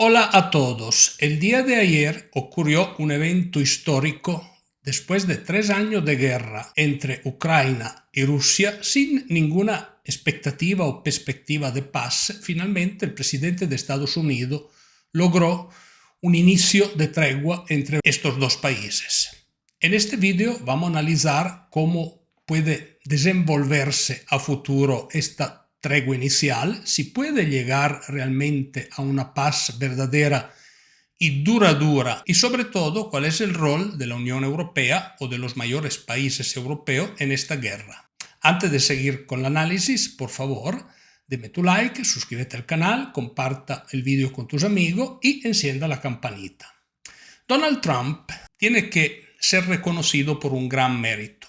Hola a todos. El día de ayer ocurrió un evento histórico después de 3 años de guerra entre Ucrania y Rusia sin ninguna expectativa o perspectiva de paz. Finalmente el presidente de Estados Unidos logró un inicio de tregua entre estos dos países. En este vídeo vamos a analizar cómo puede desenvolverse a futuro esta tregua inicial, si puede llegar realmente a una paz verdadera y duradera, y sobre todo cuál es el rol de la Unión Europea o de los mayores países europeos en esta guerra. Antes de seguir con el análisis, por favor, deme tu like, suscríbete al canal, comparta el vídeo con tus amigos y encienda la campanita. Donald Trump tiene que ser reconocido por un gran mérito.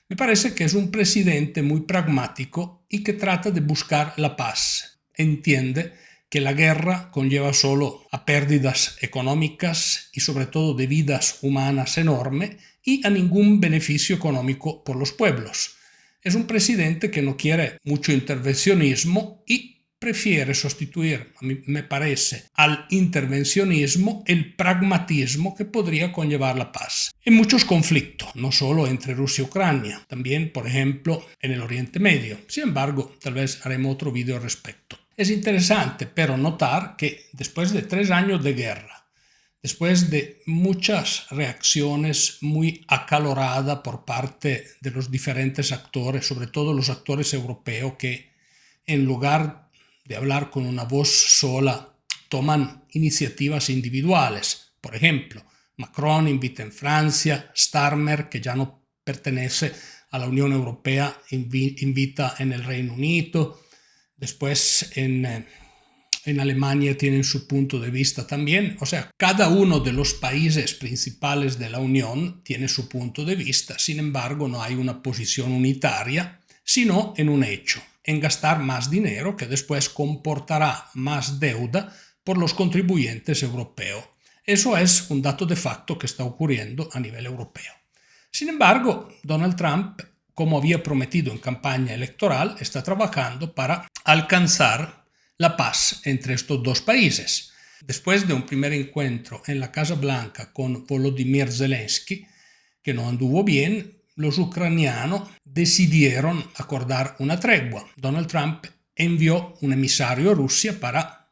Me parece que es un presidente muy pragmático y que trata de buscar la paz. Entiende que la guerra conlleva solo a pérdidas económicas y sobre todo de vidas humanas enormes y a ningún beneficio económico por los pueblos. Es un presidente que no quiere mucho intervencionismo y prefiere sustituir, a mí me parece, al intervencionismo el pragmatismo que podría conllevar la paz. En muchos conflictos, no solo entre Rusia y Ucrania, también, por ejemplo, en el Oriente Medio. Sin embargo, tal vez haremos otro vídeo al respecto. Es interesante, pero notar que después de 3 años de guerra, después de muchas reacciones muy acaloradas por parte de los diferentes actores, sobre todo los actores europeos que en lugar de hablar con una voz sola, toman iniciativas individuales. Por ejemplo, Macron invita en Francia, Starmer, que ya no pertenece a la Unión Europea, invita en el Reino Unido. Después en Alemania tienen su punto de vista también. O sea, cada uno de los países principales de la Unión tiene su punto de vista. Sin embargo, no hay una posición unitaria, sino en un hecho, en gastar más dinero que después comportará más deuda por los contribuyentes europeos. Eso es un dato de facto que está ocurriendo a nivel europeo. Sin embargo, Donald Trump, como había prometido en campaña electoral, está trabajando para alcanzar la paz entre estos dos países. Después de un primer encuentro en la Casa Blanca con Volodymyr Zelensky, que no anduvo bien, los ucranianos decidieron acordar una tregua. Donald Trump envió un emisario a Rusia para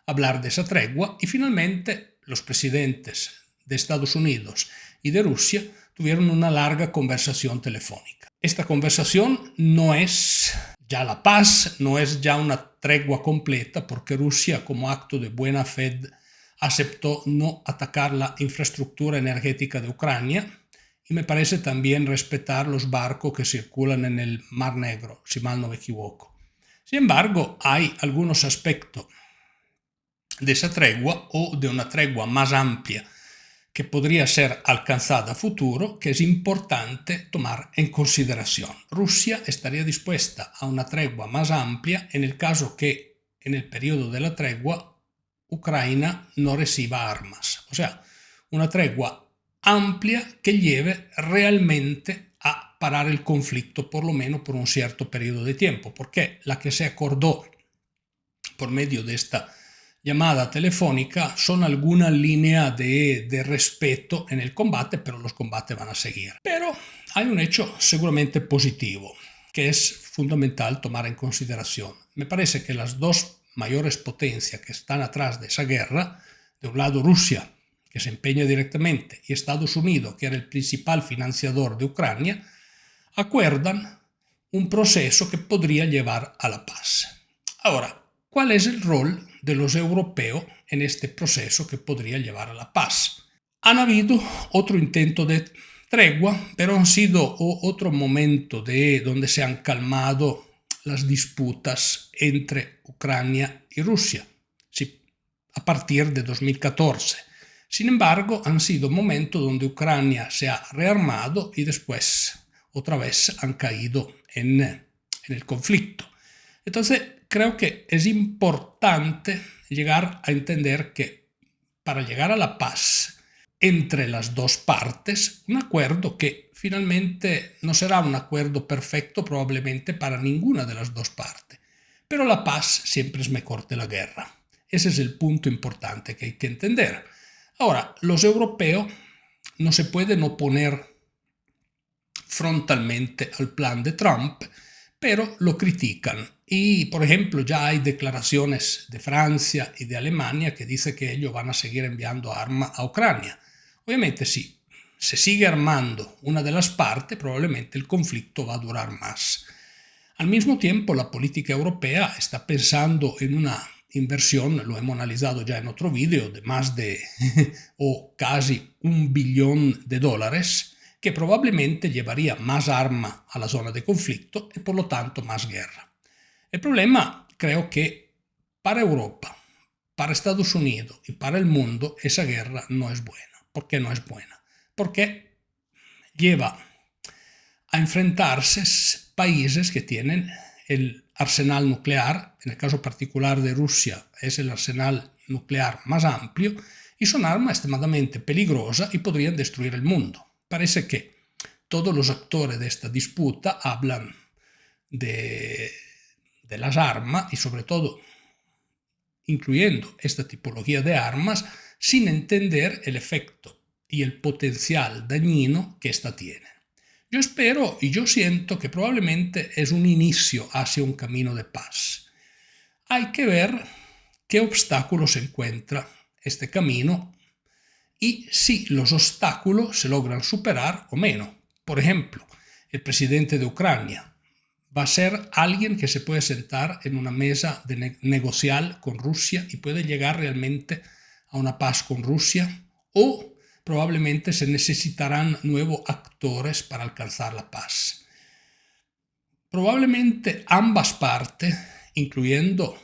hablar de esa tregua y finalmente los presidentes de Estados Unidos y de Rusia tuvieron una larga conversación telefónica. Esta conversación no es ya la paz, no es ya una tregua completa, porque Rusia, como acto de buena fe, aceptó no atacar la infraestructura energética de Ucrania y me parece también respetar los barcos que circulan en el Mar Negro, si mal no me equivoco. Sin embargo, hay algunos aspectos de esa tregua o de una tregua más amplia que podría ser alcanzada a futuro, que es importante tomar en consideración. Rusia estaría dispuesta a una tregua más amplia en el caso que en el periodo de la tregua Ucrania no reciba armas. O sea, una tregua amplia que lleve realmente a parar el conflicto, por lo menos por un cierto periodo de tiempo, porque la que se acordó por medio de esta llamada telefónica son alguna línea de respeto en el combate, pero los combates van a seguir. Pero hay un hecho seguramente positivo que es fundamental tomar en consideración. Me parece que las dos mayores potencias que están atrás de esa guerra, de un lado Rusia, que se empeña directamente, y Estados Unidos, que era el principal financiador de Ucrania, acuerdan un proceso que podría llevar a la paz. Ahora, ¿cuál es el rol de los europeos en este proceso que podría llevar a la paz? Han habido otro intento de tregua, pero han sido otro momento donde se han calmado las disputas entre Ucrania y Rusia, sí, a partir de 2014. Sin embargo, han sido momentos donde Ucrania se ha rearmado y después otra vez han caído en el conflicto. Entonces, creo que es importante llegar a entender que para llegar a la paz entre las dos partes, un acuerdo que finalmente no será un acuerdo perfecto probablemente para ninguna de las dos partes, pero la paz siempre es mejor que la guerra. Ese es el punto importante que hay que entender. Ahora, los europeos no se pueden oponer frontalmente al plan de Trump, pero lo critican. Y, por ejemplo, ya hay declaraciones de Francia y de Alemania que dicen que ellos van a seguir enviando armas a Ucrania. Obviamente, si se sigue armando una de las partes, probablemente el conflicto va a durar más. Al mismo tiempo, la política europea está pensando en una inversión, lo hemos analizado ya en otro vídeo, de más de o casi $1 billón, que probablemente llevaría más arma a la zona de conflicto y por lo tanto más guerra. El problema, creo que para Europa, para Estados Unidos y para el mundo, esa guerra no es buena. ¿Por qué no es buena? Porque lleva a enfrentarse países que tienen el arsenal nuclear, en el caso particular de Rusia es el arsenal nuclear más amplio, y son armas extremadamente peligrosas y podrían destruir el mundo. Parece que todos los actores de esta disputa hablan de las armas y sobre todo incluyendo esta tipología de armas sin entender el efecto y el potencial dañino que ésta tiene. Yo espero y yo siento que probablemente es un inicio hacia un camino de paz. Hay que ver qué obstáculos encuentra este camino y si los obstáculos se logran superar o menos. Por ejemplo, el presidente de Ucrania va a ser alguien que se puede sentar en una mesa de negociar con Rusia y puede llegar realmente a una paz con Rusia, o probablemente se necesitarán nuevos actores para alcanzar la paz. Probablemente ambas partes, incluyendo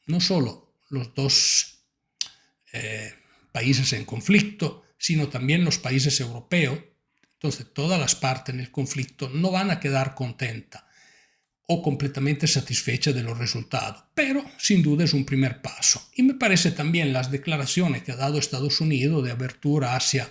no solo los dos países en conflicto, sino también los países europeos, entonces todas las partes en el conflicto no van a quedar contentas o completamente satisfechas de los resultados, pero sin duda es un primer paso. Y me parece también las declaraciones que ha dado Estados Unidos de abertura hacia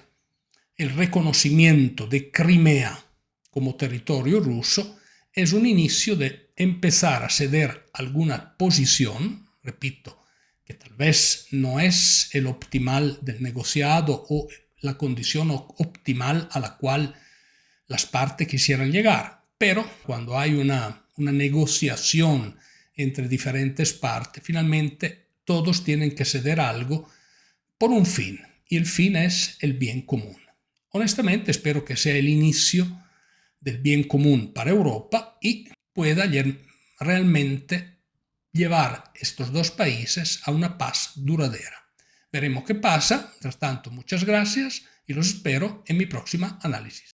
el reconocimiento de Crimea como territorio ruso es un inicio de empezar a ceder alguna posición, repito, que tal vez no es el optimal del negociado o la condición optimal a la cual las partes quisieran llegar, pero cuando hay una negociación entre diferentes partes, finalmente todos tienen que ceder algo por un fin, y el fin es el bien común. Honestamente, espero que sea el inicio del bien común para Europa y pueda realmente llevar estos dos países a una paz duradera. Veremos qué pasa. Mientras tanto, muchas gracias y los espero en mi próxima análisis.